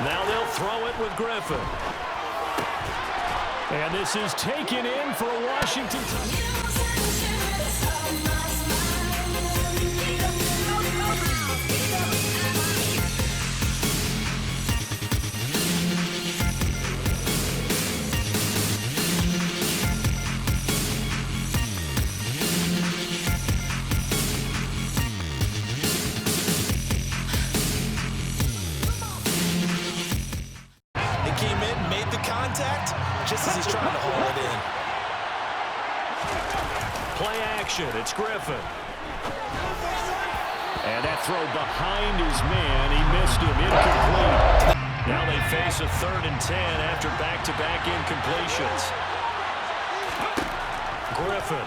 Now they'll throw it with Griffin. And this is taken in for a Washington team. Came in, made the contact, just as he's trying to haul it in. Play action, it's Griffin. And that throw behind his man, he missed him, incomplete. Now they face a 3rd and 10 after back-to-back incompletions. Griffin.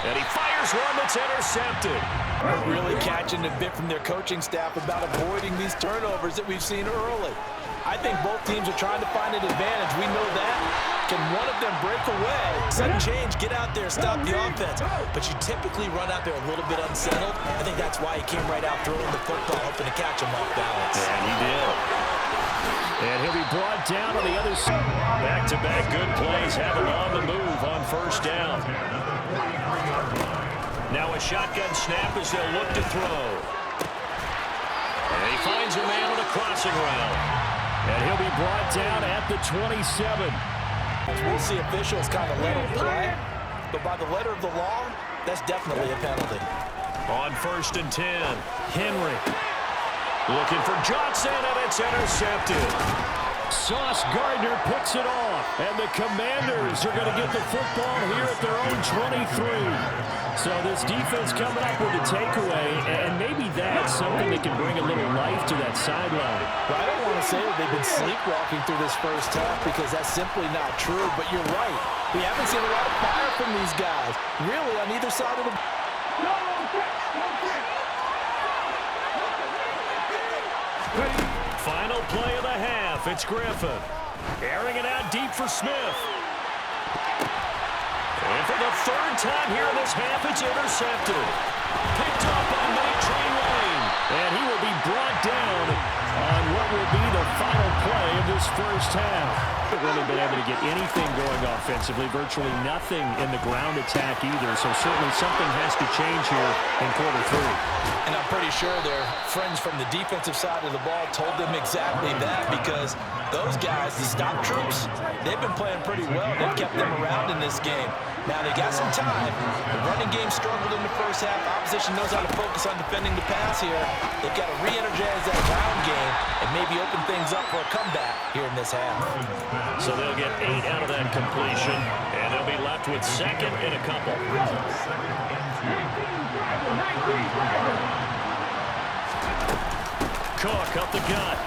And he fires one that's intercepted. Really catching a bit from their coaching staff about avoiding these turnovers that we've seen early. I think both teams are trying to find an advantage. We know that. Can one of them break away? Sudden change, get out there, stop the offense. But you typically run out there a little bit unsettled. I think that's why he came right out throwing the football, hoping to catch him off balance. And he did. And he'll be brought down on the other side. Back-to-back good plays have him on the move on 1st down. Now a shotgun snap as they'll look to throw. And he finds a man on a crossing route. And he'll be brought down at the 27. We'll see officials kind of let him play. But by the letter of the law, that's definitely a penalty. On 1st and 10, Henry. Looking for Johnson, and it's intercepted. Sauce Gardner picks it off, and the Commanders are going to get the football here at their own 23. So this defense coming up with a takeaway, and maybe that's something that can bring a little life to that sideline. Well, I don't want to say that they've been sleepwalking through this first half because that's simply not true, but you're right. We haven't seen a lot of fire from these guys, really, on either side of the... Final play of the half. It's Griffin. Airing it out deep for Smith. And for the 3rd time here in this half, it's intercepted. Picked up by Trey Lane. And he will be brought down on what will be the final play of this first half. They've really been able to get anything going offensively, virtually nothing in the ground attack either. So certainly something has to change here in quarter 3. And I'm pretty sure their friends from the defensive side of the ball told them exactly that, because those guys, the stop troops, they've been playing pretty well. They've kept them around in this game. Now they got some time. The running game struggled in the first half. Opposition knows how to focus on defending the pass here. They've got to re-energize that ground game and maybe open things up for a comeback here in this half. So they'll get 8 out of that completion, and they'll be left with 2nd and a couple. Cook up the gut,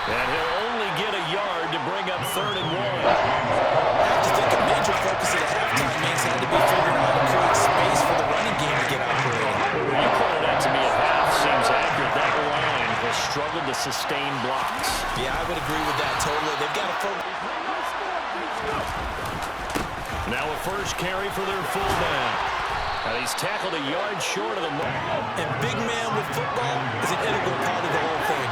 and he'll only get a yard to bring up 3rd and 1. I have to think a major focus at halftime means had to be figuring out how to create space for the running game to get operating. You pointed that to me at half. Seems accurate. That line has struggled to sustain blocks. Yeah, I would agree with that totally. They've got to focus. Now a first carry for their fullback. And he's tackled a yard short of the mark. And big man with football is an integral part of the whole thing.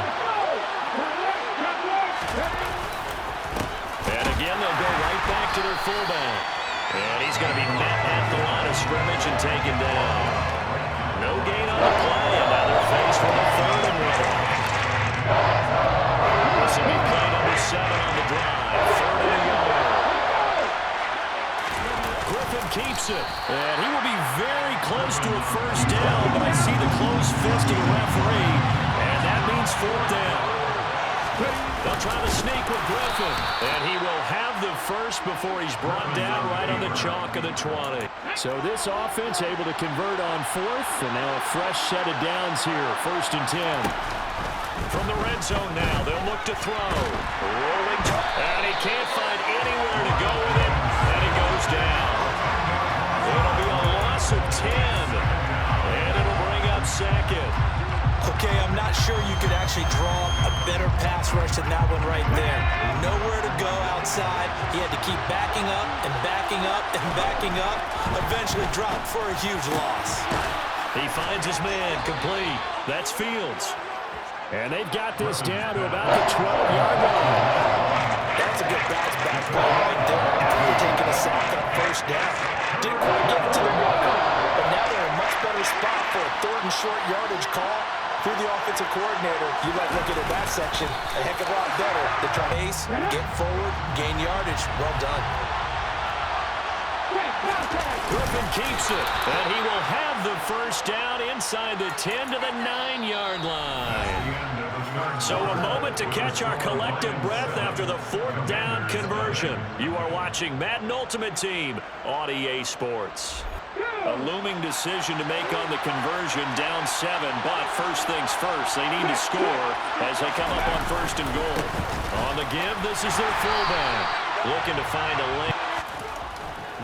And again, they'll go right back to their fullback. And he's going to be met at the line of scrimmage and taken down. No gain on the play, and now they're faced with a 3rd and 1. This will be play number 7 on the drive. 3rd and 1. Griffin keeps it, and he will be very close to a first down, but I see the closed fist of the referee, and that means 4th down. They'll try to sneak with Griffin, and he will have the first before he's brought down right on the chalk of the 20. So this offense able to convert on 4th, and now a fresh set of downs here, 1st and 10. From the red zone now, they'll look to throw. Rolling, and he can't find anywhere to go with it, and it goes down. It'll be a loss of 10, and it'll bring up 2nd. Okay, I'm not sure you could actually draw a better pass rush than that one right there. Nowhere to go outside. He had to keep backing up and backing up and backing up. Eventually dropped for a huge loss. He finds his man complete. That's Fields. And they've got this down to about the 12-yard line. That's a good bounce back play right there after taking a sack on first down. Didn't quite get it to the marker, but now they're in a much better spot for a 3rd and short yardage call. If you're the offensive coordinator, you like looking at that section a heck of a lot better to try to ace, get forward, gain yardage. Well done. Griffin keeps it, and he will have the first down inside the 10 to the 9-yard line. So a moment to catch our collective breath after the 4th down conversion. You are watching Madden Ultimate Team on EA Sports. A looming decision to make on the conversion, down 7, but first things first, they need to score as they come up on 1st and goal. On the give, this is their fullback, looking to find a lane.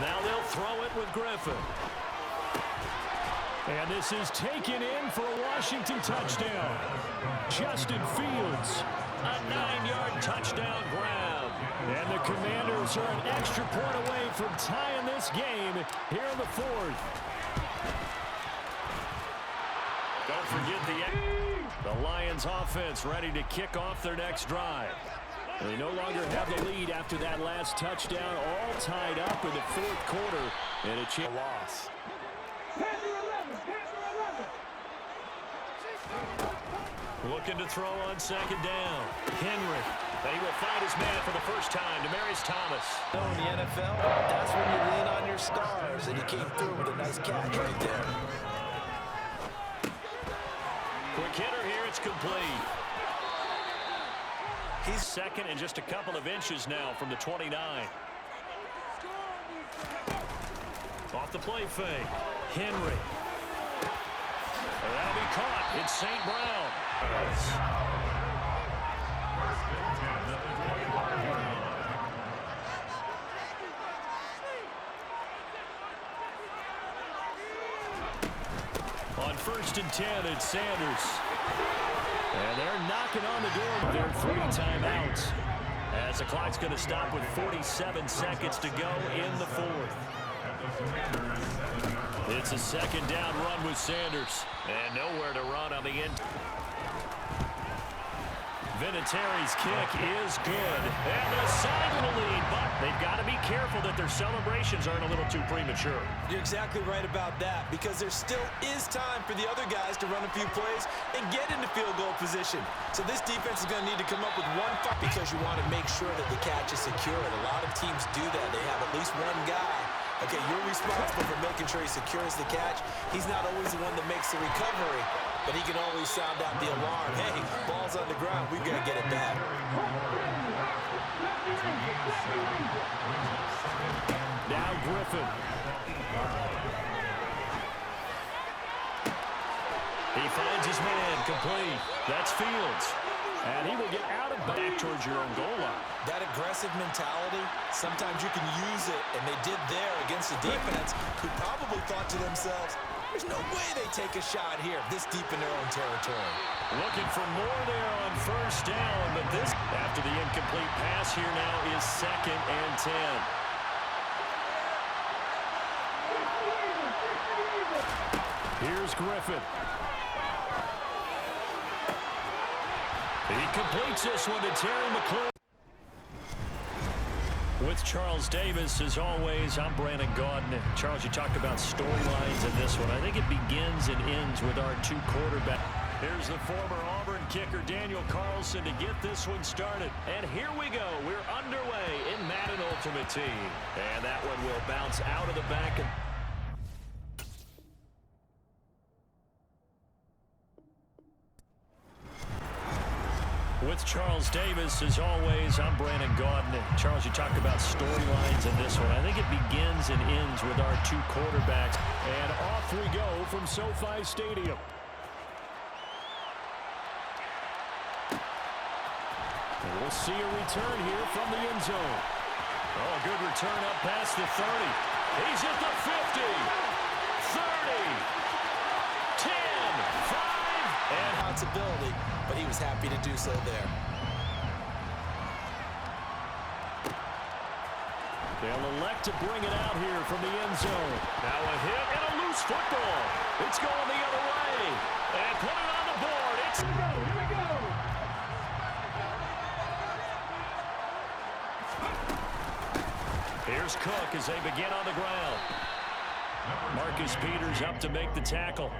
Now they'll throw it with Griffin. And this is taken in for a Washington touchdown. Justin Fields, a 9-yard touchdown grab. And the Commanders are an extra point away from tying this game here in the 4th. Don't forget the Lions offense ready to kick off their next drive. They no longer have the lead after that last touchdown, all tied up in the 4th quarter, and a chance loss. Looking to throw on 2nd down. Henry. He will find his man for the first time, Demaryius Thomas. In the NFL, that's when you lean on your stars, and he came through with a nice catch right there. Quick hitter here, it's complete. He's 2nd and just a couple of inches now from the 29. Off the play fake. Henry. And that'll be caught. It's St. Brown. On 1st and 10, it's Sanders. And they're knocking on the door with their 3 timeouts. As the clock's going to stop with 47 seconds to go in the 4th. It's a 2nd down run with Sanders. And nowhere to run on the end. Vinatieri's kick is good. And the side will lead, but they've got to be careful that their celebrations aren't a little too premature. You're exactly right about that, because there still is time for the other guys to run a few plays and get into field goal position. So this defense is going to need to come up with one fight, because you want to make sure that the catch is secured. A lot of teams do that. They have at least one guy. Okay, you're responsible for making sure he secures the catch. He's not always the one that makes the recovery, but he can always sound out the alarm. Hey, ball's on the ground. We've got to get it back. Now Griffin. He finds his man complete. That's Fields. And he will get out of back towards your own goal line. That aggressive mentality, sometimes you can use it, and they did there against a defense who probably thought to themselves, there's no way they take a shot here this deep in their own territory. Looking for more there on 1st down, but this, after the incomplete pass here now, is 2nd and 10. Here's Griffin. He completes this one to Terry McLaurin. With Charles Davis, as always, I'm Brandon Gaudin. Charles, you talked about storylines in this one. I think it begins and ends with our 2 quarterbacks. Here's the former Auburn kicker, Daniel Carlson, to get this one started. And here we go. We're underway in Madden Ultimate Team. And that one will bounce out of the back. With Charles Davis, as always, I'm Brandon Gaudin. Charles, you talked about storylines in this one. I think it begins and ends with our 2 quarterbacks. And off we go from SoFi Stadium. And we'll see a return here from the end zone. Oh, good return up past the 30. He's at the 50, 30, 10, 5, and Responsibility, but he was happy to do so there. They'll elect to bring it out here from the end zone. Now a hit and a loose football. It's going the other way. And put it on the board. It's... Here we go. Here's Cook as they begin on the ground. Marcus Peters up to make the tackle.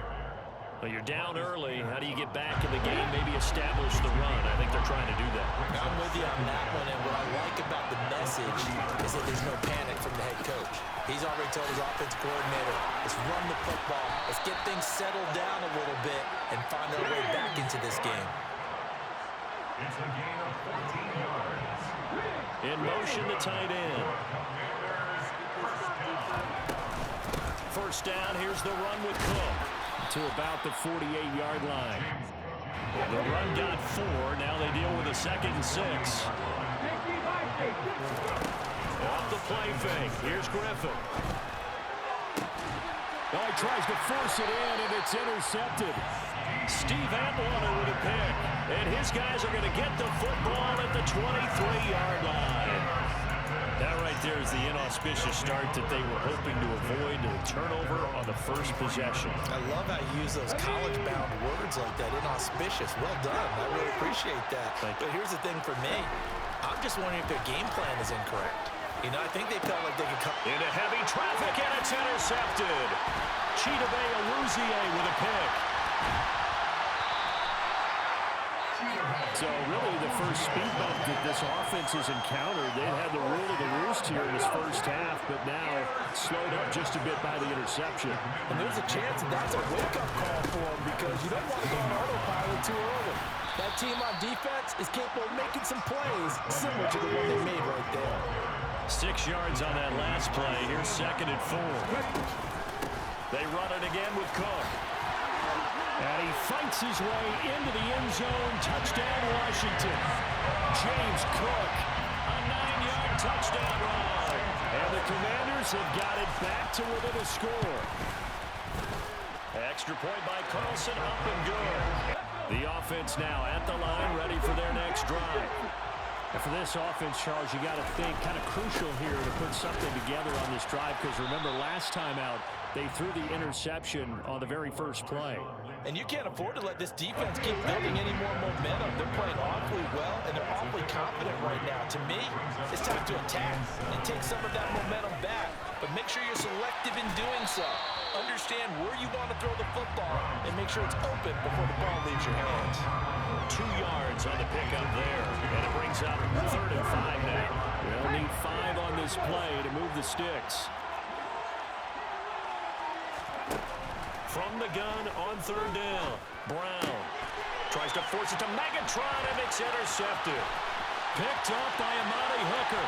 Well, you're down early. How do you get back in the game, maybe establish the run? I think they're trying to do that. I'm with you on that one, and what I like about the message is that there's no panic from the head coach. He's already told his offensive coordinator, let's run the football, let's get things settled down a little bit and find our way back into this game. It's a gain of 14 yards. In motion, the tight end. First down, here's the run with Cook to about the 48-yard line. The run got 4. Now they deal with a 2nd and 6. Off the play fake. Here's Griffin. Oh, he tries to force it in, and it's intercepted. Steve Atwater with a pick. And his guys are going to get the football at the 23-yard line. That right there is the inauspicious start that they were hoping to avoid, a turnover on the first possession. I love how you use those college-bound words like that, inauspicious. Well done. I really appreciate that. But here's the thing for me. I'm just wondering if their game plan is incorrect. You know, I think they felt like they could come into heavy traffic, and it's intercepted. Chidobe Awuzie with a pick. So really the first speed bump that this offense has encountered, they've had the rule of the roost here in this first half, but now slowed up just a bit by the interception. And there's a chance that's a wake-up call for them because you don't want to go on autopilot too early. That team on defense is capable of making some plays similar to the one they made right there. 6 yards on that last play. Here's 2nd and 4. They run it again with Cook. And he fights his way into the end zone. Touchdown, Washington. James Cook, a 9-yard touchdown run. And the Commanders have got it back to within a score. Extra point by Carlson, up and good. The offense now at the line, ready for their next drive. And for this offense, Charles, you got to think kind of crucial here to put something together on this drive, because remember last time out, they threw the interception on the very first play. And you can't afford to let this defense keep building any more momentum. They're playing awfully well, and they're awfully confident right now. To me, it's time to attack and take some of that momentum back. But make sure you're selective in doing so. Understand where you want to throw the football and make sure it's open before the ball leaves your hands. 2 yards on the pickup there. And it brings up 3rd and 5 now. They'll need 5 on this play to move the sticks. From the gun on 3rd down. Brown tries to force it to Megatron, and it's intercepted. Picked up by Amani Hooker.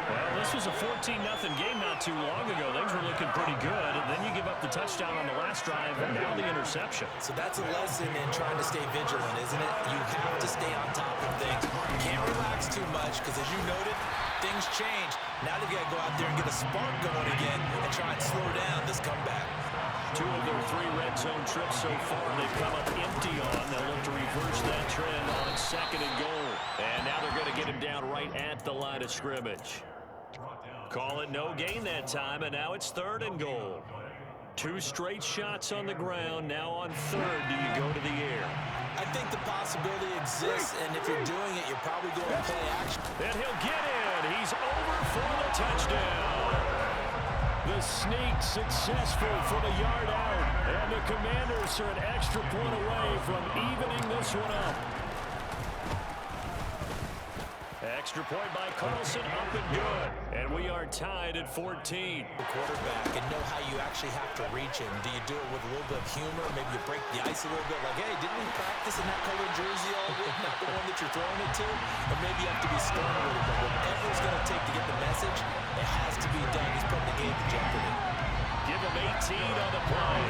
Well, this was a 14-0 game not too long ago. Things were looking pretty good. And then you give up the touchdown on the last drive, and now the interception. So that's a lesson in trying to stay vigilant, isn't it? You have to stay on top of things. You can't relax too much because, as you noted, things change. Now they've got to go out there and get a spark going again and try and slow down this comeback. 2 of their 3 red zone trips so far they've come up empty on. They'll look to reverse that trend on 2nd and goal. And now they're going to get him down right at the line of scrimmage. Call it no gain that time, and now it's 3rd and goal. 2 straight shots on the ground. Now on 3rd, do you go to the air? I think the possibility exists, and if you're doing it, you're probably going to play action. And he'll get in. He's over for the touchdown. The sneak successful from a yard out. And the Commanders are an extra point away from evening this one up. Extra point by Carlson, up and good. And we are tied at 14. The quarterback and know how you actually have to reach him. Do you do it with a little bit of humor? Maybe you break the ice a little bit, like, hey, didn't we practice in that colored jersey all week? Not the one that you're throwing it to? Or maybe you have to be stern a little bit. Whatever it's going to take to get the message, it has to be done. He's putting the game in jeopardy. Give him 18 on the play.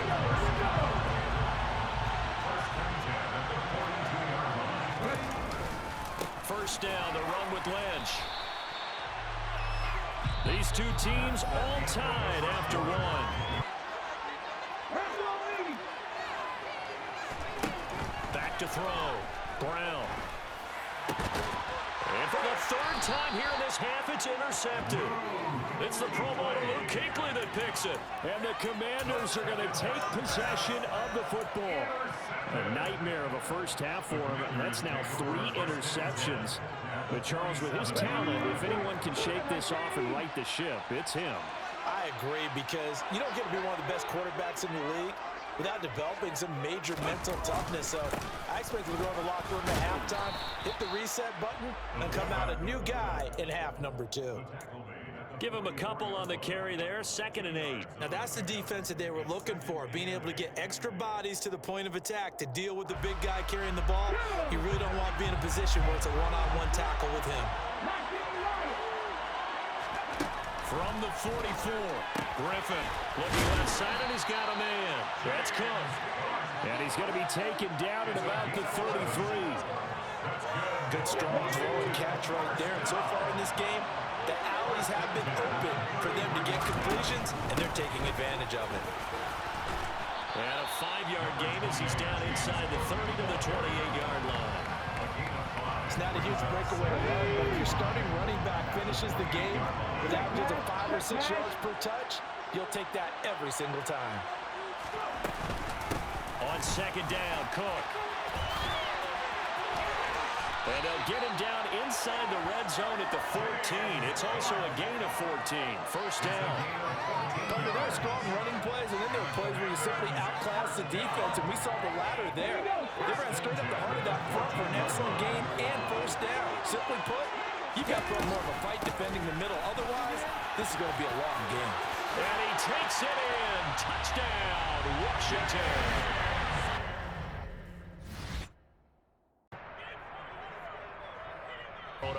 First down, the run with Lynch. These 2 teams all tied after 1. Back to throw. Brown. And for the third time here in this half, it's intercepted. It's the Pro Bowler Luke Kuechly that picks it. And the Commanders are going to take possession of the football. A nightmare of a first half for him. That's now 3 interceptions. But Charles, with his talent, if anyone can shake this off and right the ship, it's him. I agree, because you don't get to be one of the best quarterbacks in the league without developing some major mental toughness. So I expect him to go in the locker room at halftime, hit the reset button, and come out a new guy in half number 2. Give him a couple on the carry there, 2nd and 8. Now that's the defense that they were looking for, being able to get extra bodies to the point of attack to deal with the big guy carrying the ball. You really don't want to be in a position where it's a one-on-one tackle with him. From the 44, Griffin looking left side, and he's got a man. That's Cook. And he's going to be taken down at about the 33. Good strong throw and catch right there. And so far in this game, the alleys have been open for them to get completions, and they're taking advantage of it. And a 5-yard gain as he's down inside the 30 to the 28-yard line. It's not a huge breakaway run, but if your starting running back finishes the game with averages of 5 or 6 yards per touch, you'll take that every single time. On 2nd down, Cook. And they'll get him down inside the red zone at the 14. It's also a gain of 14. First down. But there are strong running plays, and then there are plays where you simply outclass the defense, and we saw the latter there. They ran straight up the heart of that front for an excellent gain and first down. Simply put, you've got to put more of a fight defending the middle. Otherwise, this is going to be a long game. And he takes it in. Touchdown, Washington.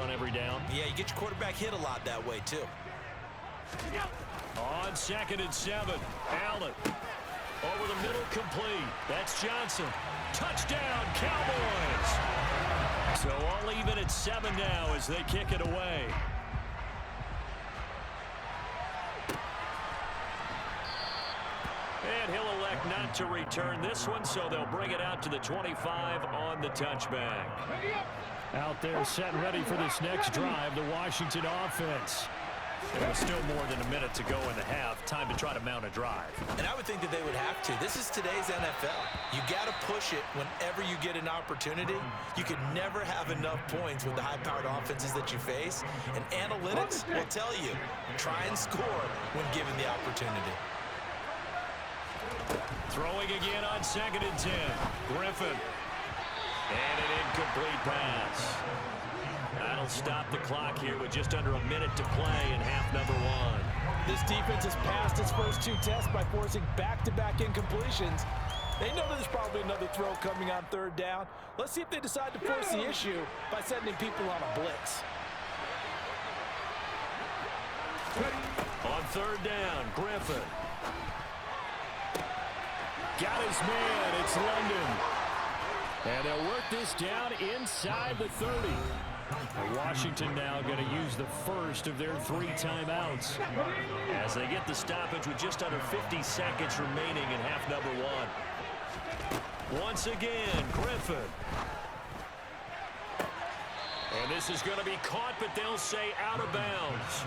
On every down. Yeah, you get your quarterback hit a lot that way, too. On 2nd and 7, Allen. Over the middle, complete. That's Johnson. Touchdown, Cowboys. So all even at 7 now as they kick it away. And he'll elect not to return this one, so they'll bring it out to the 25 on the touchback. Out there set and ready for this next drive, the Washington offense. There was still more than a minute to go in the half. Time to try to mount a drive. And I would think that they would have to. This is today's NFL. You got to push it whenever you get an opportunity. You can never have enough points with the high-powered offenses that you face. And analytics will tell you, try and score when given the opportunity. Throwing again on 2nd and 10. Griffin. And an incomplete pass. That'll stop the clock here with just under a minute to play in half number 1. This defense has passed its first 2 tests by forcing back-to-back incompletions. They know there's probably another throw coming on 3rd down. Let's see if they decide to force the issue by sending people on a blitz. On 3rd down, Griffin. Got his man. It's London. And they'll work this down inside the 30. Washington now going to use the first of their 3 timeouts as they get the stoppage with just under 50 seconds remaining in half number 1. Once again, Griffin. And this is going to be caught, but they'll say out of bounds.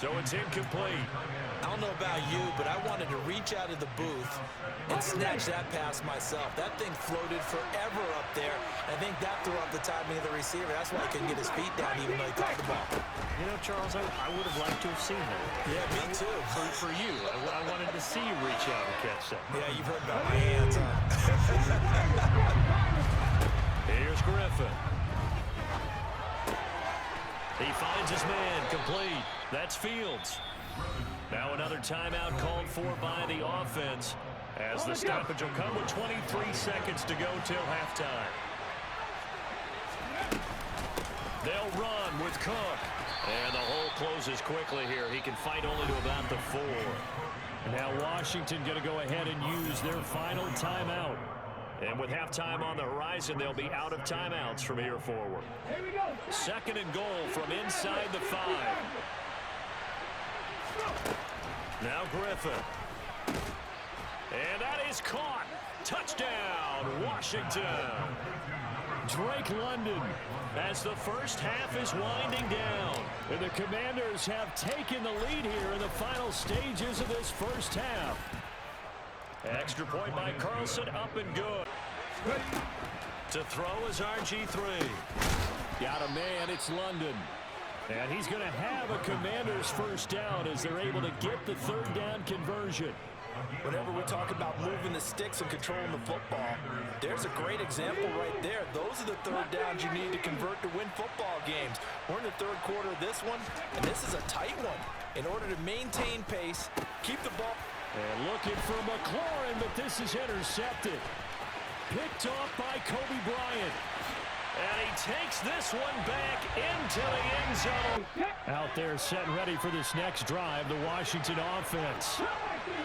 So it's incomplete. I don't know about you, but I wanted to reach out of the booth and snatch that pass myself. That thing floated forever up there. I think that threw off the timing of the receiver. That's why he couldn't get his feet down even though he caught the ball. You know, Charles, I would have liked to have seen that. Yeah, me too. For you. I wanted to see you reach out and catch that. Yeah, you've heard about my hands, huh? Here's Griffin. He finds his man, complete. That's Fields. Now another timeout called for by the offense as the stoppage will come with 23 seconds to go till halftime. They'll run with Cook. And the hole closes quickly here. He can fight only to about the 4. Now Washington going to go ahead and use their final timeout. And with halftime on the horizon, they'll be out of timeouts from here forward. 2nd and goal from inside the 5. Now Griffin. And that is caught. Touchdown, Washington. Drake London as the first half is winding down. And the Commanders have taken the lead here in the final stages of this first half. Extra point by Carlson, up and good. To throw is RG3. Got a man, it's London. And he's going to have a Commanders first down as they're able to get the third down conversion. Whenever we talk about moving the sticks and controlling the football, there's a great example right there. Those are the third downs you need to convert to win football games. We're in the third quarter of this one, and this is a tight one. In order to maintain pace, keep the ball. And looking for McLaurin, but this is intercepted. Picked off by Kobe Bryant. And he takes this one back into the end zone. Out there set and ready for this next drive, the Washington offense.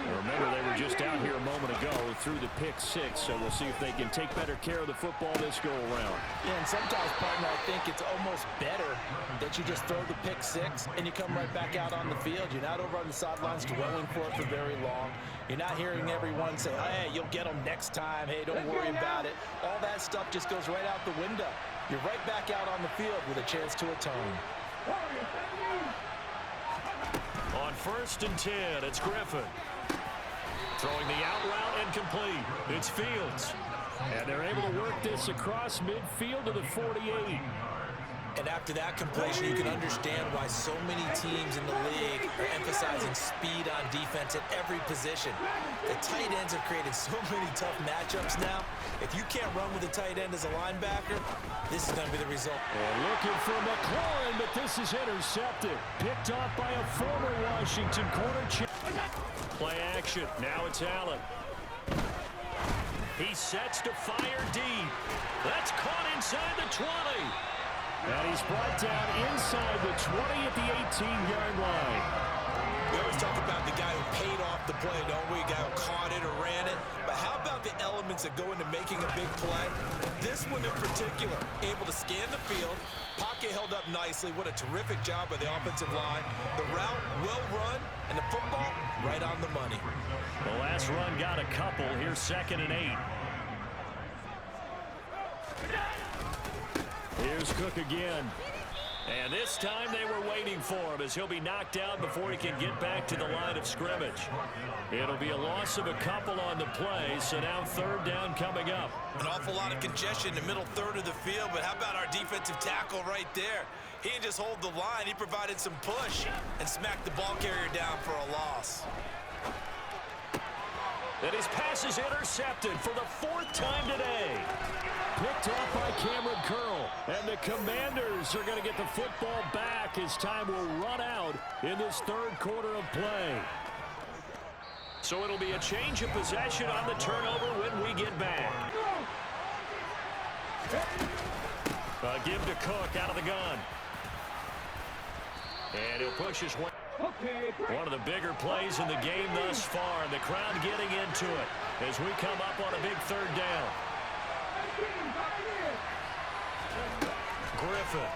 Remember, they were just out here a moment ago through the pick six, so we'll see if they can take better care of the football this go-around. Yeah, and sometimes, partner, I think it's almost better that you just throw the pick six and you come right back out on the field. You're not over on the sidelines dwelling for it for very long. You're not hearing everyone say, hey, you'll get them next time. Hey, don't worry about it. All that stuff just goes right out the window. You're right back out on the field with a chance to atone. On 1st and 10, it's Griffin. Throwing the out route incomplete. It's Fields. And they're able to work this across midfield to the 48. And after that completion, you can understand why so many teams in the league are emphasizing speed on defense at every position. The tight ends have created so many tough matchups now. If you can't run with a tight end as a linebacker, this is going to be the result. And looking for McLaurin, but this is intercepted. Picked off by a former Washington corner. Play action. Now it's Allen. He sets to fire deep. That's caught inside the 20. And he's brought down inside the 20 at the 18-yard line. We always talk about the guy who paid off the play, don't we? The guy who caught it or ran it. But how about the elements that go into making a big play? This one in particular, able to scan the field, pocket held up nicely. What a terrific job by the offensive line. The route, well run, and the football, right on the money. The last run got a couple. Here's 2nd and 8. Here's Cook again. And this time they were waiting for him as he'll be knocked down before he can get back to the line of scrimmage. It'll be a loss of a couple on the play, so now 3rd down coming up. An awful lot of congestion in the middle third of the field, but how about our defensive tackle right there? He didn't just hold the line, he provided some push and smacked the ball carrier down for a loss. And his pass is intercepted for the 4th time today. Picked off by Cameron Curl. And the Commanders are going to get the football back as time will run out in this 3rd quarter of play. So it'll be a change of possession on the turnover when we get back. Give to Cook out of the gun. And he'll push his way. One of the bigger plays in the game thus far, and the crowd getting into it as we come up on a big 3rd down. Griffin.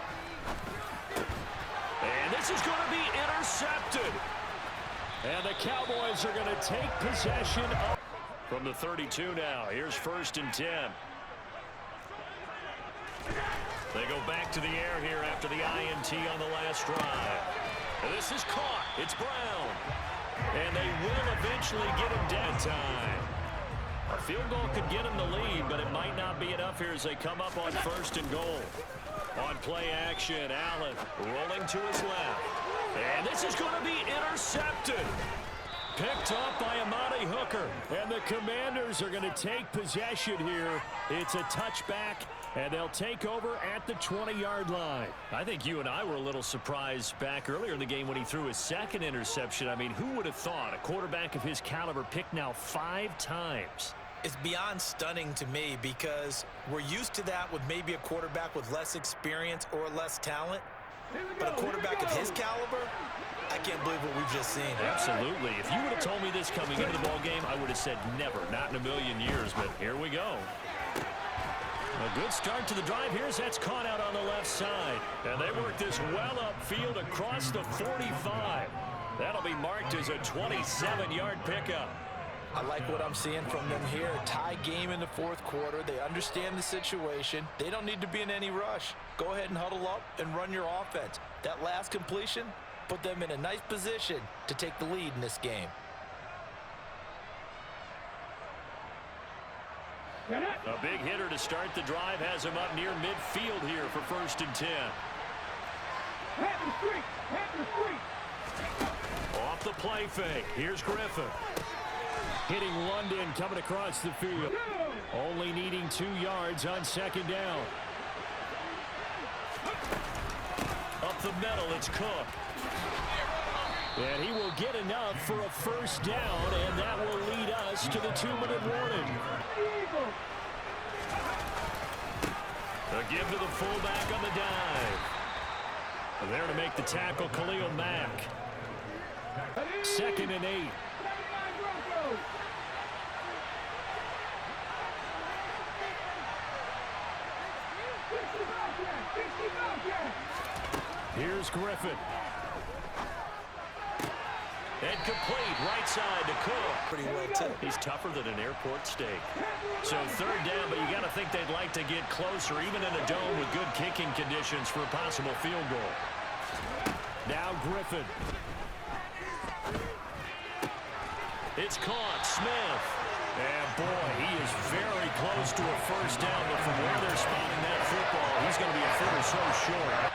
And this is going to be intercepted. And the Cowboys are going to take possession up from the 32 now. Here's 1st and 10. They go back to the air here after the INT on the last drive. And this is caught. It's Brown. And they will eventually get him dead time. A field goal could get him the lead, but it might not be enough here as they come up on 1st and goal. On play action, Allen rolling to his left. And this is going to be intercepted. Picked off by Amani Hooker. And the Commanders are going to take possession here. It's a touchback, and they'll take over at the 20-yard line. I think you and I were a little surprised back earlier in the game when he threw his 2nd interception. I mean, who would have thought a quarterback of his caliber picked now 5 times? It's beyond stunning to me because we're used to that with maybe a quarterback with less experience or less talent. But a quarterback of his caliber, I can't believe what we've just seen. Absolutely. If you would have told me this coming into the ballgame, I would have said never, not in a million years. But here we go. A good start to the drive. Here's that's caught out on the left side. And they work this well upfield across the 45. That'll be marked as a 27-yard pickup. I like what I'm seeing from them here. Tie game in the fourth quarter. They understand the situation. They don't need to be in any rush. Go ahead and huddle up and run your offense. That last completion put them in a nice position to take the lead in this game. A big hitter to start the drive has him up near midfield here for 1st and 10. Off the play fake. Here's Griffin. Hitting London coming across the field. Only needing 2 yards on 2nd down. Up the middle, it's Cook. And he will get enough for a 1st down, and that will lead us to the 2-minute warning. A give to the fullback on the dive. There to make the tackle, Khalil Mack. 2nd and 8. Here's Griffin. And complete, right side to Cook. Pretty well, too. He's tougher than an airport steak. So 3rd down, but you got to think they'd like to get closer, even in a dome with good kicking conditions for a possible field goal. Now Griffin. It's caught, Smith. And boy, he is very close to a 1st down, but from where they're spotting that football, he's going to be a foot or so short.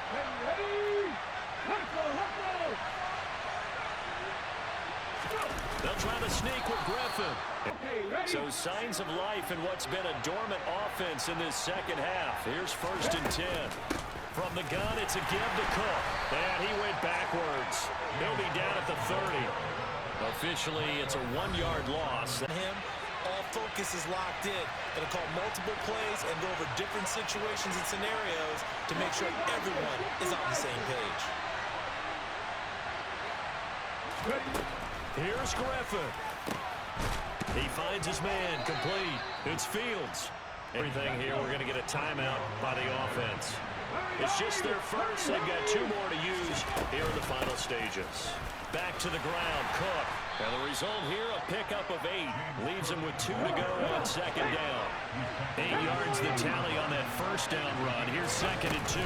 They'll try to sneak with Griffin. So signs of life in what's been a dormant offense in this 2nd half. Here's 1st and 10. From the gun, it's a give to Cook. And he went backwards. He'll be down at the 30. Officially, it's a 1-yard loss. All focus is locked in. Going to call multiple plays and go over different situations and scenarios to make sure everyone is on the same page. Here's Griffin. He finds his man, complete. It's Fields. Everything here, we're going to get a timeout by the offense. It's just their first. They've got 2 more to use here in the final stages. Back to the ground, Cook. And the result here, a pickup of 8. Leaves him with 2 to go on 2nd down. 8 yards the tally on that 1st down run. Here's 2nd and 2.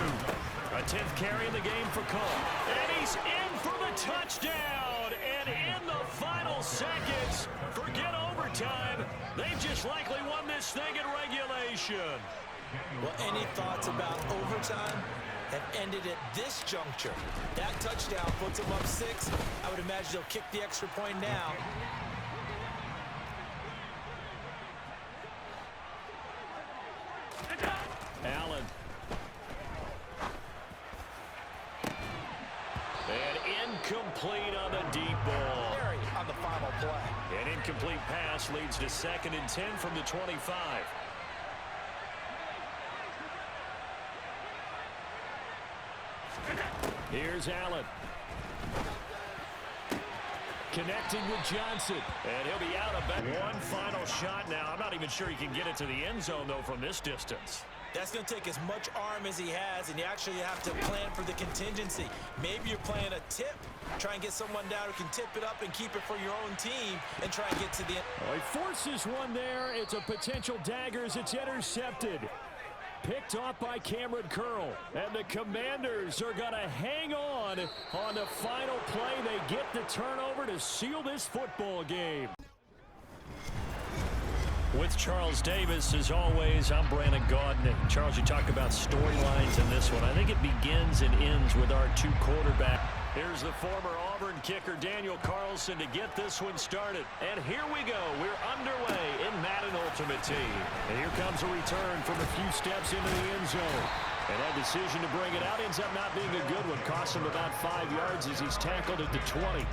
A 10th carry in the game for Cook. And he's in for the touchdown. And in the final seconds, forget overtime. They've just likely won this thing in regulation. Well, any thoughts about overtime have ended at this juncture. That touchdown puts them up 6. I would imagine they'll kick the extra point now. Allen. And incomplete on the deep ball. On the final play. An incomplete pass leads to 2nd and 10 from the 25. Here's Allen. Connecting with Johnson. And he'll be out of bounds. One final shot now. I'm not even sure he can get it to the end zone, though, from this distance. That's going to take as much arm as he has, and you actually have to plan for the contingency. Maybe you're playing a tip. Try and get someone down who can tip it up and keep it for your own team and try and get to the end. He forces one there. It's a potential dagger as it's intercepted. Picked off by Cameron Curl. And the Commanders are going to hang on the final play. They get the turnover to seal this football game. With Charles Davis, as always, I'm Brandon Gaudin. Charles, you talk about storylines in this one. I think it begins and ends with our 2 quarterbacks. Here's the former Auburn kicker, Daniel Carlson, to get this one started. And here we go. We're underway in Madden Ultimate Team. And here comes a return from a few steps into the end zone. And that decision to bring it out ends up not being a good one. Costs him about 5 yards as he's tackled at the 20.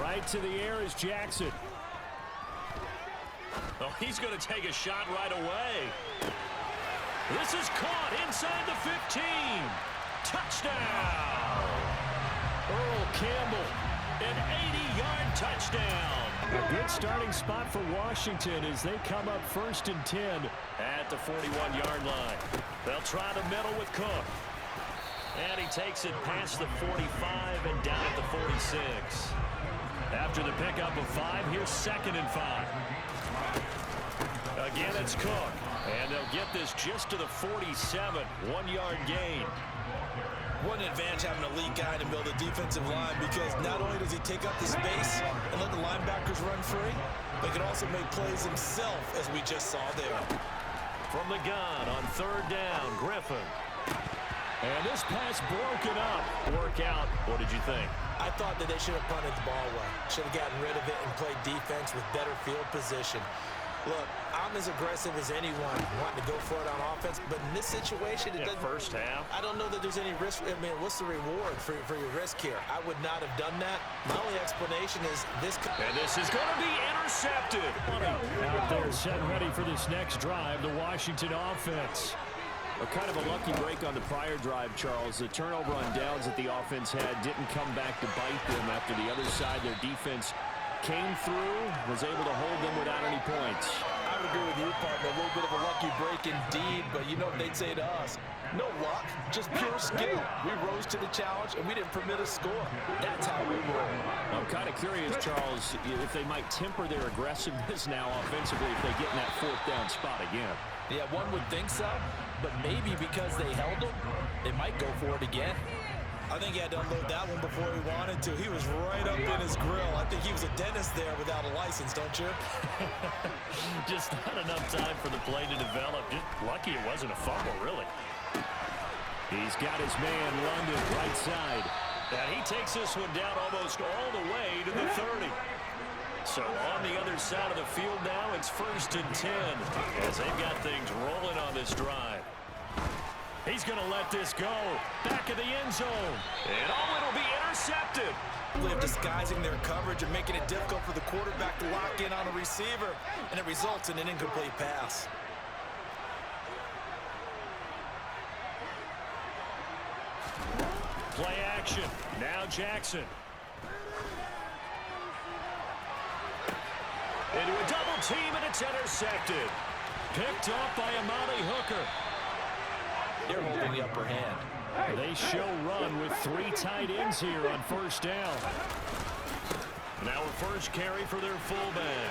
Right to the air is Jackson. Oh, he's going to take a shot right away. This is caught inside the 15. Touchdown. Earl Campbell. An 80-yard touchdown. A good starting spot for Washington as they come up 1st and 10 at the 41-yard line. They'll try the middle with Cook. And he takes it past the 45 and down at the 46. After the pickup of 5, here's 2nd and 5. Again, it's Cook. And they'll get this just to the 47, 1-yard gain. What an advantage having an elite guy in the middle of the defensive line, because not only does he take up the space and let the linebackers run free, but he can also make plays himself, as we just saw there. From the gun on 3rd down, Griffin. And this pass broken up. Work out. What did you think? I thought that they should have punted the ball away. Should have gotten rid of it and played defense with better field position. Look, I'm as aggressive as anyone wanting to go for it on offense, but in this situation, it doesn't. First half. I don't know that there's any risk. I mean, what's the reward for your risk here? I would not have done that. My only explanation is this. And this is going to be intercepted. Out there, set ready for this next drive, the Washington offense. Kind of a lucky break on the prior drive, Charles. The turnover on downs that the offense had didn't come back to bite them after the other side. Their defense came through, was able to hold them without any points. I would agree with you, partner. A little bit of a lucky break indeed, but you know what they'd say to us? No luck, just pure skill. We rose to the challenge, and we didn't permit a score. That's how we roll. I'm kind of curious, Charles, if they might temper their aggressiveness now offensively if they get in that 4th down spot again. Yeah, one would think so, but maybe because they held him, they might go for it again. I think he had to unload that one before he wanted to. He was right up in his grill. I think he was a dentist there without a license, don't you? Just not enough time for the play to develop. Just lucky it wasn't a fumble, really. He's got his man, London, right side. And he takes this one down almost all the way to the 30. So on the other side of the field now, it's 1st and 10 as they've got things rolling on this drive. He's going to let this go. Back of the end zone. And it'll be intercepted. They're disguising their coverage and making it difficult for the quarterback to lock in on a receiver, and it results in an incomplete pass. Play action. Now Jackson. Into a double team, and it's intercepted. Picked off by Amani Hooker. They're holding the upper hand. They show run with 3 tight ends here on 1st down. Now a first carry for their fullback.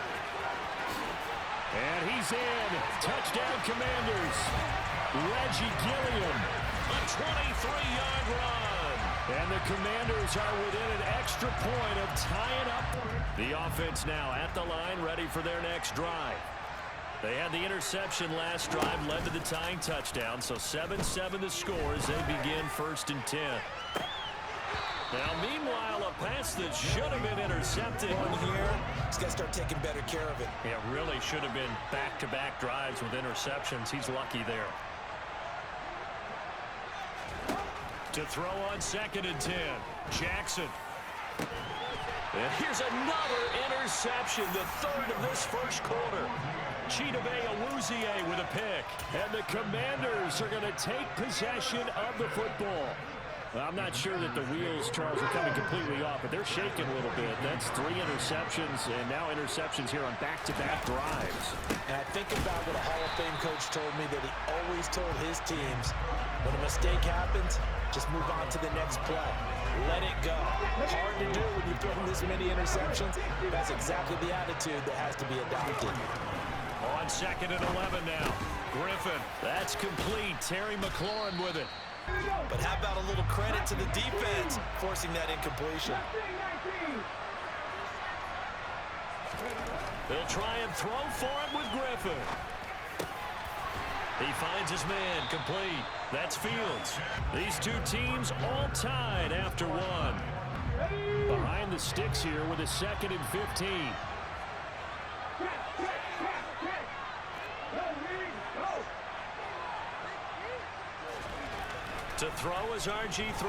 And he's in. Touchdown Commanders. Reggie Gilliam. A 23-yard run. And the Commanders are within an extra point of tying up. The offense now at the line, ready for their next drive. They had the interception last drive, led to the tying touchdown, so 7-7 the score as they begin 1st and 10. Now, meanwhile, a pass that should have been intercepted. One here, he's got to start taking better care of it. It really should have been back-to-back drives with interceptions. He's lucky there. To throw on 2nd and 10, Jackson. And here's another interception, the 3rd of this first quarter. Chidobe Awuzie with a pick. And the Commanders are going to take possession of the football. I'm not sure that the wheels, Charles, are coming completely off, but they're shaking a little bit. That's 3 interceptions, and now interceptions here on back-to-back drives. And I think about what a Hall of Fame coach told me, that he always told his teams, when a mistake happens, just move on to the next play. Let it go. Hard to do when you've thrown this many interceptions. That's exactly the attitude that has to be adopted. On 2nd and 11 now. Griffin. That's complete. Terry McLaurin with it. But how about a little credit to the defense forcing that incompletion? They'll try and throw for him with Griffin. He finds his man complete. That's Fields. These two teams all tied after 1. Behind the sticks here with a 2nd and 15. To throw is RG3.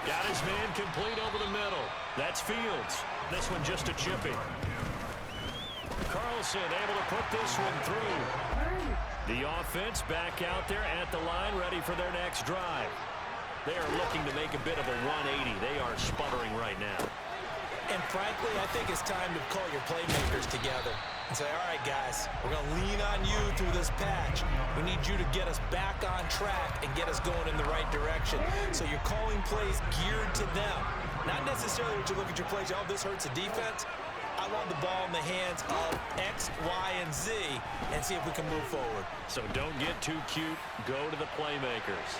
Got his man complete over the middle. That's Fields. This one just a chipping. Carlson able to put this one through. The offense back out there at the line, ready for their next drive. They are looking to make a bit of a 180. They are sputtering right now. And frankly, I think it's time to call your playmakers together and say, all right, guys, we're going to lean on you through this patch. We need you to get us back on track and get us going in the right direction. So you're calling plays geared to them. Not necessarily what you look at your plays, oh, this hurts the defense. I want the ball in the hands of X, Y, and Z and see if we can move forward. So don't get too cute. Go to the playmakers.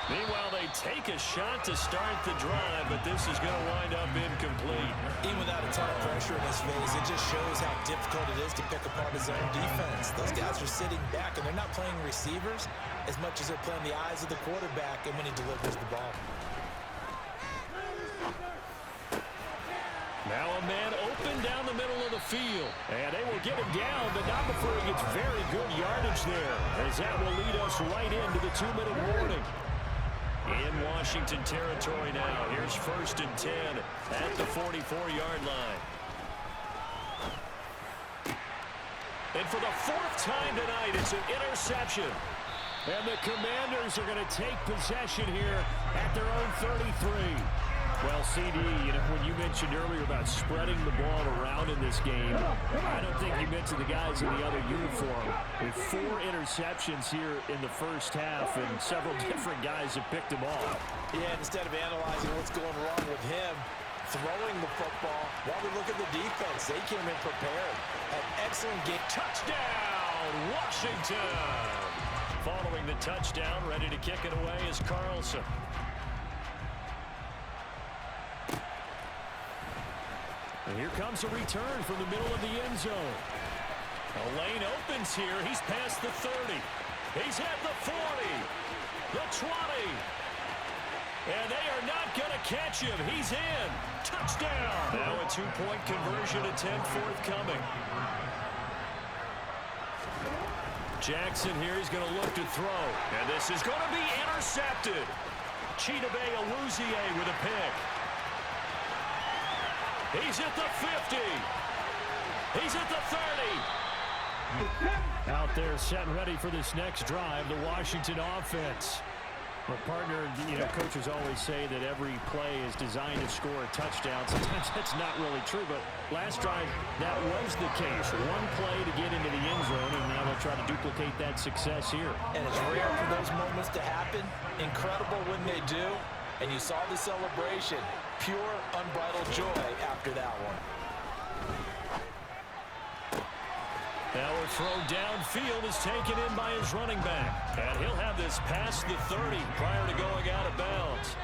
Meanwhile, they take a shot to start the drive, but this is going to wind up incomplete. Even without a ton of pressure in his face, it just shows how difficult it is to pick apart his own defense. Those guys are sitting back, and they're not playing receivers as much as they're playing the eyes of the quarterback and when he delivers the ball. Now a man open down the middle of the field. And they will get him down, but not before he gets very good yardage there, as that will lead us right into the 2-minute warning. In Washington territory now. Here's 1st and 10 at the 44-yard line. And for the 4th time tonight, it's an interception. And the Commanders are going to take possession here at their own 33. Well, CD, when you mentioned earlier about spreading the ball around in this game, I don't think you mentioned the guys in the other uniform. With 4 interceptions here in the first half, and several different guys have picked them off. Yeah, instead of analyzing what's going wrong with him, throwing the football, while we look at the defense, they came in prepared. An excellent game. Touchdown, Washington! Following the touchdown, ready to kick it away is Carlson. And here comes a return from the middle of the end zone. A lane opens here. He's past the 30. He's at the 40. The 20. And they are not going to catch him. He's in. Touchdown. Now a 2-point conversion attempt forthcoming. Jackson here is going to look to throw. And this is going to be intercepted. Chidobe Awuzie with a pick. He's at the 50. He's at the 30. Out there set and ready for this next drive, the Washington offense. Well, partner, coaches always say that every play is designed to score a touchdown. Sometimes that's not really true, but last drive, that was the case. One play to get into the end zone, and now they'll try to duplicate that success here. And it's rare for those moments to happen. Incredible when they do. And you saw the celebration. Pure, unbridled joy after that one. Now a throw downfield is taken in by his running back. And he'll have this past the 30 prior to going out of bounds.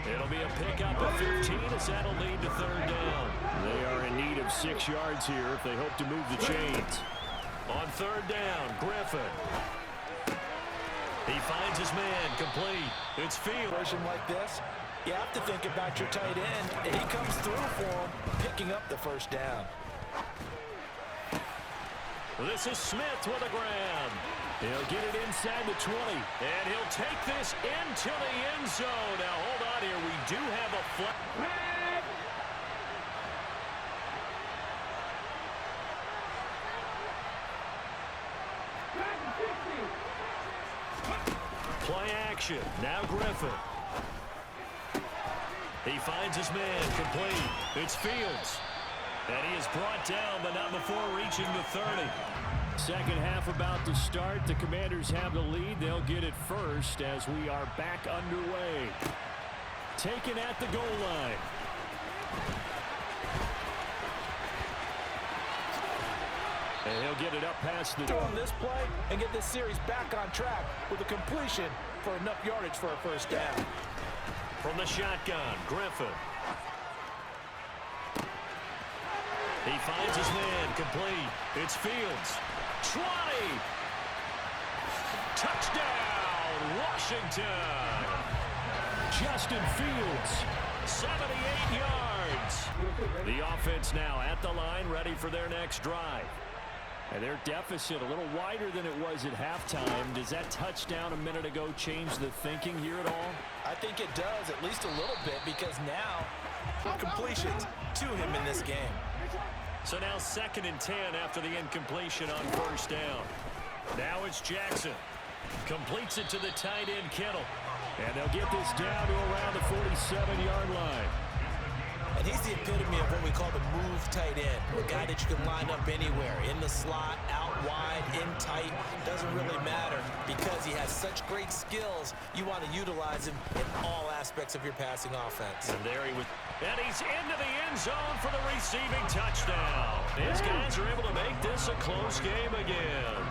It'll be a pickup of 15 as that'll lead to 3rd down. They are in need of 6 yards here if they hope to move the chains. On 3rd down, Griffin. He finds his man complete. It's Field. Like this, you have to think about your tight end, and he comes through for him, picking up the 1st down. This is Smith with a grab. He'll get it inside the 20, and he'll take this into the end zone. Now, hold on here. We do have a flag. Play action. Now Griffin. He finds his man complete. It's Fields. And he is brought down, but not before reaching the 30. Second half about to start. The Commanders have the lead. They'll get it first as we are back underway. Taken at the goal line. And he'll get it up past the... Doing this play and get this series back on track with a completion for enough yardage for a 1st down. From the shotgun, Griffin. He finds his man complete. It's Fields. 20. Touchdown, Washington. Justin Fields, 78 yards. The offense now at the line, ready for their next drive. And their deficit a little wider than it was at halftime. Does that touchdown a minute ago change the thinking here at all? I think it does, at least a little bit, because now completions to him in this game. So now 2nd and 10 after the incompletion on 1st down. Now it's Jackson. Completes it to the tight end, Kittle. And they'll get this down to around the 47-yard line. And he's the epitome of what we call the move tight end. A guy that you can line up anywhere, in the slot, out wide, in tight. Doesn't really matter because he has such great skills. You want to utilize him in all aspects of your passing offense. And there he was. And he's into the end zone for the receiving touchdown. His guys are able to make this a close game again.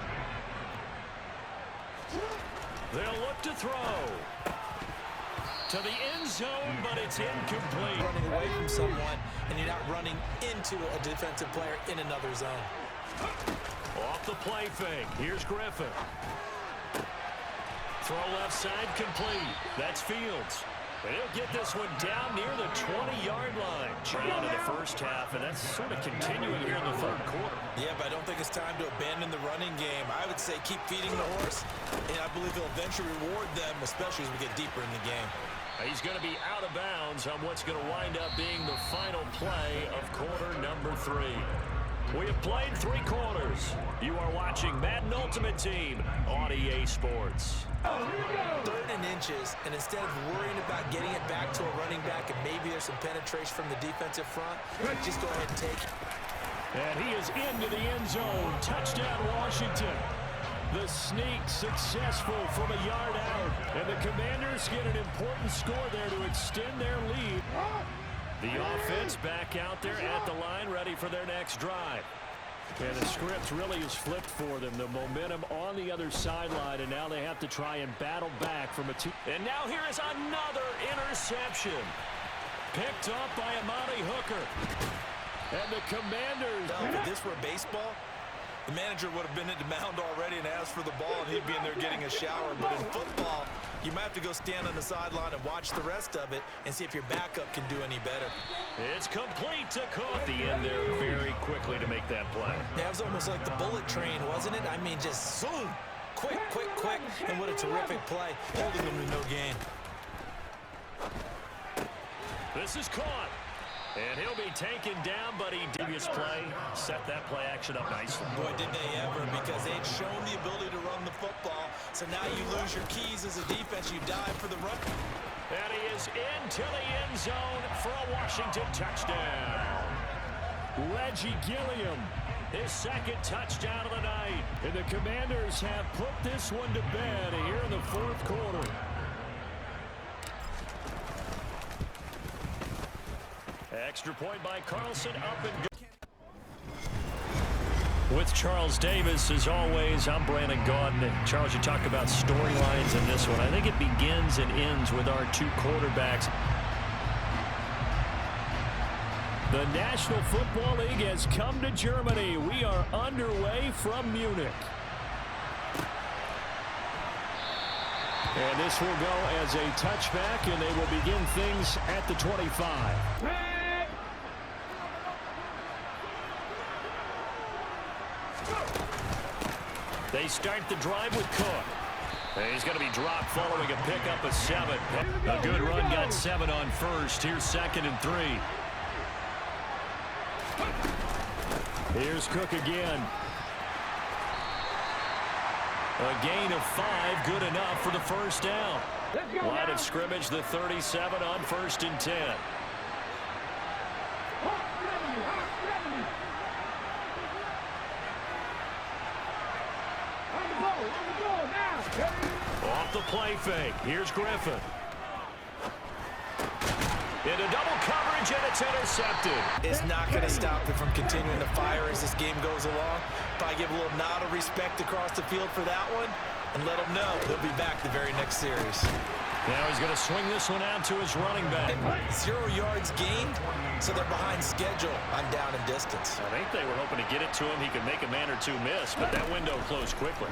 They'll look to throw. To the end zone, but it's incomplete. Running away from someone, and you're not running into a defensive player in another zone. Off the play fake. Here's Griffin. Throw left side complete. That's Fields. And he'll get this one down near the 20-yard line. Down in the first half, and that's sort of continuing here in the third quarter. Yeah, but I don't think it's time to abandon the running game. I would say keep feeding the horse, and I believe he'll eventually reward them, especially as we get deeper in the game. He's going to be out of bounds on what's going to wind up being the final play of quarter number 3. We have played 3 quarters. You are watching Madden Ultimate Team on EA Sports. 3rd and inches, and instead of worrying about getting it back to a running back and maybe there's some penetration from the defensive front, just go ahead and take it. And he is into the end zone. Touchdown, Washington. The sneak successful from a yard out. And the Commanders get an important score there to extend their lead. The offense back out there at the line, ready for their next drive. And the script really is flipped for them. The momentum on the other sideline, and now they have to try and battle back from a 2. And now here is another interception. Picked up by Amani Hooker. And the Commanders. If this were baseball, the manager would have been at the mound already and asked for the ball, and he'd be in there getting a shower. But in football, you might have to go stand on the sideline and watch the rest of it and see if your backup can do any better. It's complete to Cook. The end there very quickly to make that play. That was almost like the bullet train, wasn't it? I mean, just zoom. Quick, quick, quick. And what a terrific play. Holding them to no gain. This is caught. And he'll be taken down, but he devious play. Set that play action up nicely. Boy, did they ever, because they'd shown the ability to run the football. So now you lose your keys as a defense. You dive for the run. And he is into the end zone for a Washington touchdown. Reggie Gilliam, his 2nd touchdown of the night. And the Commanders have put this one to bed here in the 4th quarter. Extra point by Carlson, up and go. With Charles Davis, as always, I'm Brandon Gaudin. Charles, you talked about storylines in this one. I think it begins and ends with our 2 quarterbacks. The National Football League has come to Germany. We are underway from Munich. And this will go as a touchback, and they will begin things at the 25. They start the drive with Cook. And he's going to be dropped following a pickup of 7. A good run, got 7 on first. Here's 2nd and 3. Here's Cook again. A gain of 5, good enough for the first down. Line of scrimmage, the 37 on 1st and 10. Off the play fake. Here's Griffin. Into double coverage, and it's intercepted. It's not going to stop it from continuing to fire as this game goes along. Probably give a little nod of respect across the field for that one, and let them know they'll be back the very next series. Now he's going to swing this one out to his running back. 0 yards gained, so they're behind schedule on down and distance. I think they were hoping to get it to him. He could make a man or 2 miss, but that window closed quickly.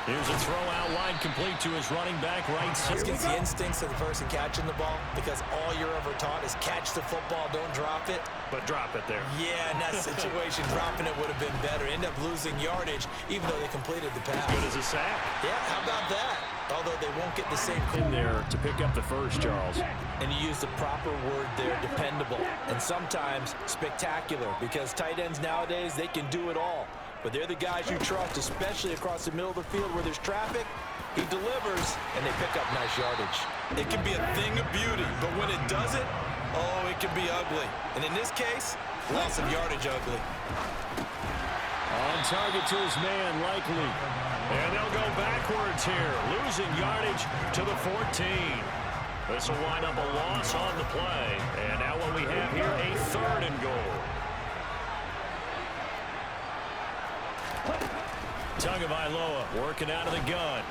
Here's a throw out wide, complete to his running back, right side. This gets the instincts of the person catching the ball, because all you're ever taught is catch the football, don't drop it. But drop it there. Yeah, in that situation, dropping it would have been better. End up losing yardage, even though they completed the pass. As good as a sack. Yeah, how about that? Although they won't get the same in there to pick up the first, Charles. And you use the proper word there, dependable. And sometimes spectacular, because tight ends nowadays, they can do it all. but they're the guys you trust, especially across the middle of the field where there's traffic. He delivers, and they pick up nice yardage. It can be a thing of beauty, but when it doesn't, oh, it can be ugly. And in this case, loss of yardage ugly. On target to his man, likely. And they'll go backwards here, losing yardage to the 14. This will wind up a loss on the play. And now what we have here, a 3rd and goal. Tagovailoa working out of the gun.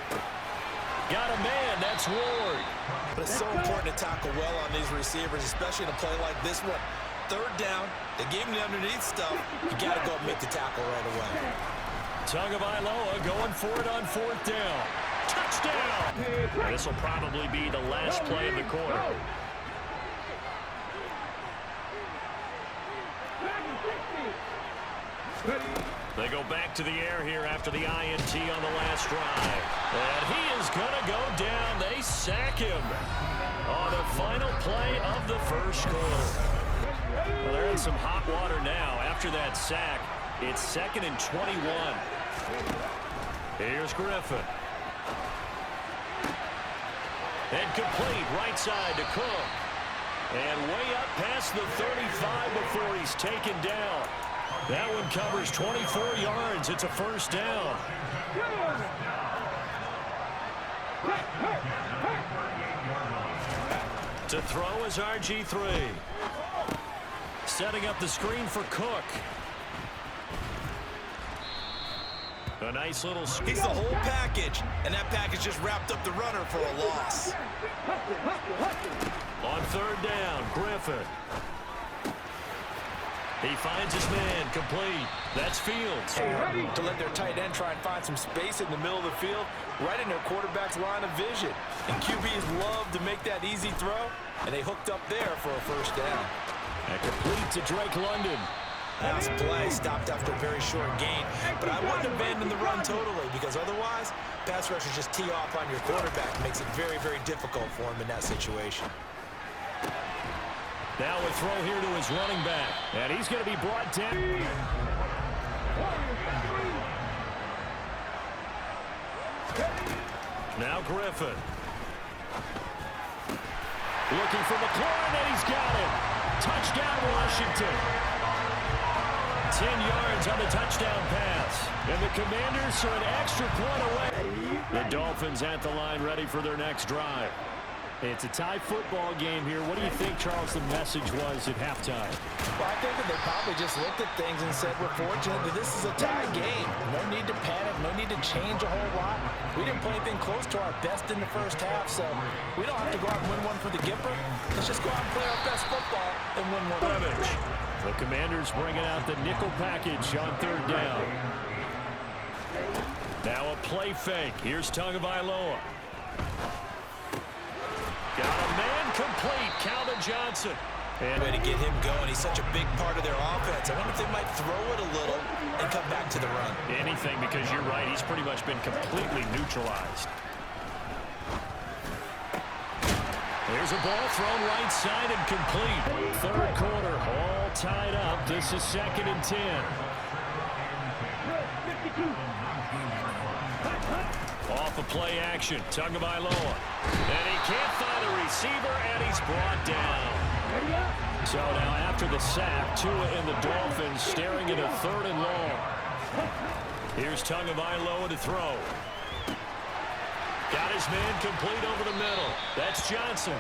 Got a man, that's Ward. But it's so important to tackle well on these receivers, especially in a play like this one. 3rd down, they gave him the underneath stuff. You got to go and make the tackle right away. Tagovailoa going for it on 4th down. Touchdown! This will probably be the last play of the quarter. They go back to the air here after the INT on the last drive. And he is going to go down. They sack him on the final play of the first quarter. Well, they're in some hot water now. After that sack, it's 2nd and 21. Here's Griffin. And complete right side to Cook. And way up past the 35 before he's taken down. That one covers 24 yards. It's a 1st down. To throw is RG3. Setting up the screen for Cook. A nice little screen. He's the whole package, and that package just wrapped up the runner for a loss. On 3rd down, Griffin. He finds his man, complete. That's Fields. To let their tight end try and find some space in the middle of the field, right in their quarterback's line of vision. And QBs love to make that easy throw, and they hooked up there for a 1st down. And complete to Drake London. Nice play, stopped after a very short gain. But I wouldn't abandon the run totally, because otherwise, pass rushers just tee off on your quarterback. Makes it very, very difficult for him in that situation. Now a throw here to his running back. And he's going to be brought down. Now Griffin. Looking for McLaurin, and he's got it. Touchdown, Washington. 10 yards on the touchdown pass. And the Commanders are an extra point away. The Dolphins at the line, ready for their next drive. It's a tie football game here. What do you think, Charles, the message was at halftime? Well, I think that they probably just looked at things and said, we're fortunate that this is a tie game. No need to panic, no need to change a whole lot. We didn't play anything close to our best in the first half, so we don't have to go out and win one for the Gipper. Let's just go out and play our best football and win one. The Commanders bringing out the nickel package on 3rd down. Now a play fake. Here's Tagovailoa. Got a man complete, Calvin Johnson. And way to get him going. He's such a big part of their offense. I wonder if they might throw it a little and come back to the run. Anything, because you're right. He's pretty much been completely neutralized. There's a ball thrown right side and complete. 3rd quarter, all tied up. This is 2nd and 10. Off of play action, Tagovailoa. And he can't find a receiver, and he's brought down. So now after the sack, Tua and the Dolphins staring at a 3rd and long. Here's Tagovailoa to throw. Got his man complete over the middle. That's Johnson.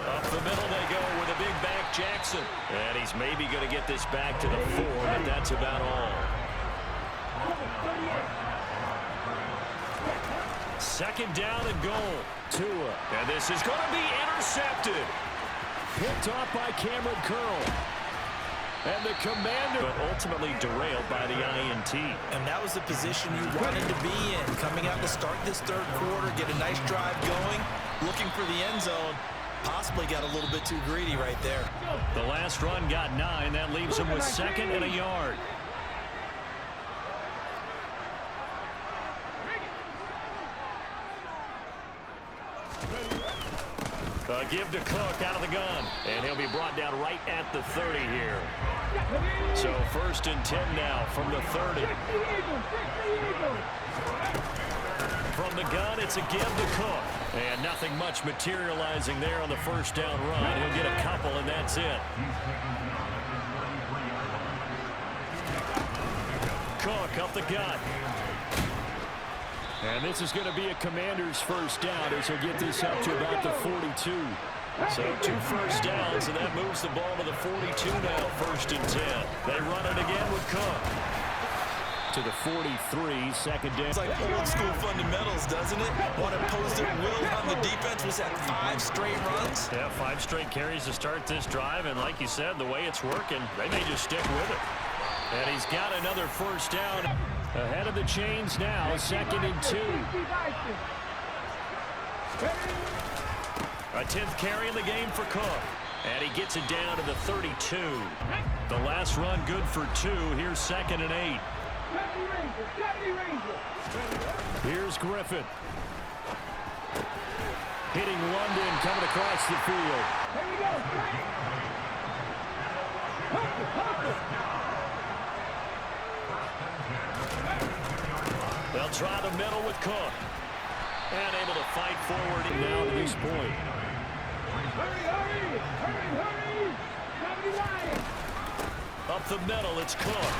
Up the middle they go with a big back Jackson. And he's maybe going to get this back to the 4, but that's about all. 2nd down and goal. Tua. And this is going to be intercepted. Picked off by Cameron Curl. And the Commander, but ultimately derailed by the INT. And that was the position you wanted to be in. Coming out to start this 3rd quarter, get a nice drive going, looking for the end zone. Possibly got a little bit too greedy right there. The last run got 9. That leaves him with 2nd and a yard. give to Cook out of the gun. And he'll be brought down right at the 30 here. So 1st and 10 now from the 30. From the gun, it's a give to Cook. And nothing much materializing there on the 1st down run. He'll get a couple, and that's it. Cook up the gut. And this is going to be a Commander's 1st down as he'll get this up to about the 42. So 2 first downs, and that moves the ball to the 42 now, 1st and 10. They run it again with Cook. To the 43, 2nd down. It's like old school fundamentals, doesn't it? Want to post at will on the defense. Was that 5 straight runs? Yeah, 5 straight carries to start this drive, and like you said, the way it's working, they may just stick with it. And he's got another 1st down. Ahead of the chains now, 2nd and 2. A 10th carry in the game for Cook. And he gets it down to the 32. The last run good for 2. Here's 2nd and 8. Here's Griffin. Hitting London coming across the field. They'll try the middle with Cook. And able to fight forward now to this point. Up the middle, it's Cook.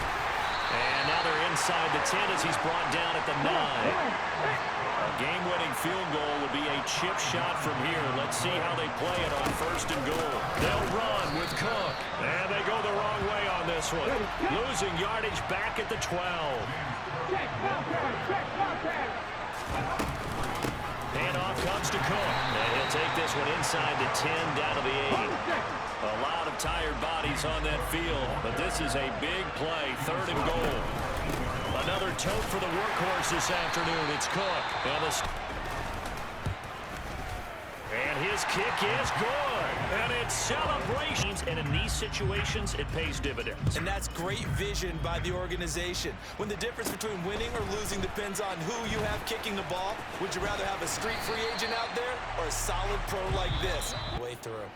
And now they're inside the 10 as he's brought down at the 9. A game-winning field goal would be a chip shot from here. Let's see how they play it on 1st and goal. They'll run with Cook. And they go the wrong way on this one. Losing yardage back at the 12. Handoff comes to Cook. And he'll take this one inside the 10, down to the 8. A lot of tired bodies on that field, but this is a big play, 3rd and goal. Another tote for the workhorse this afternoon. It's Cook. And his kick is good. And it's celebrations. And in these situations, it pays dividends. And that's great vision by the organization. When the difference between winning or losing depends on who you have kicking the ball, would you rather have a street free agent out there or a solid pro like this? Way through.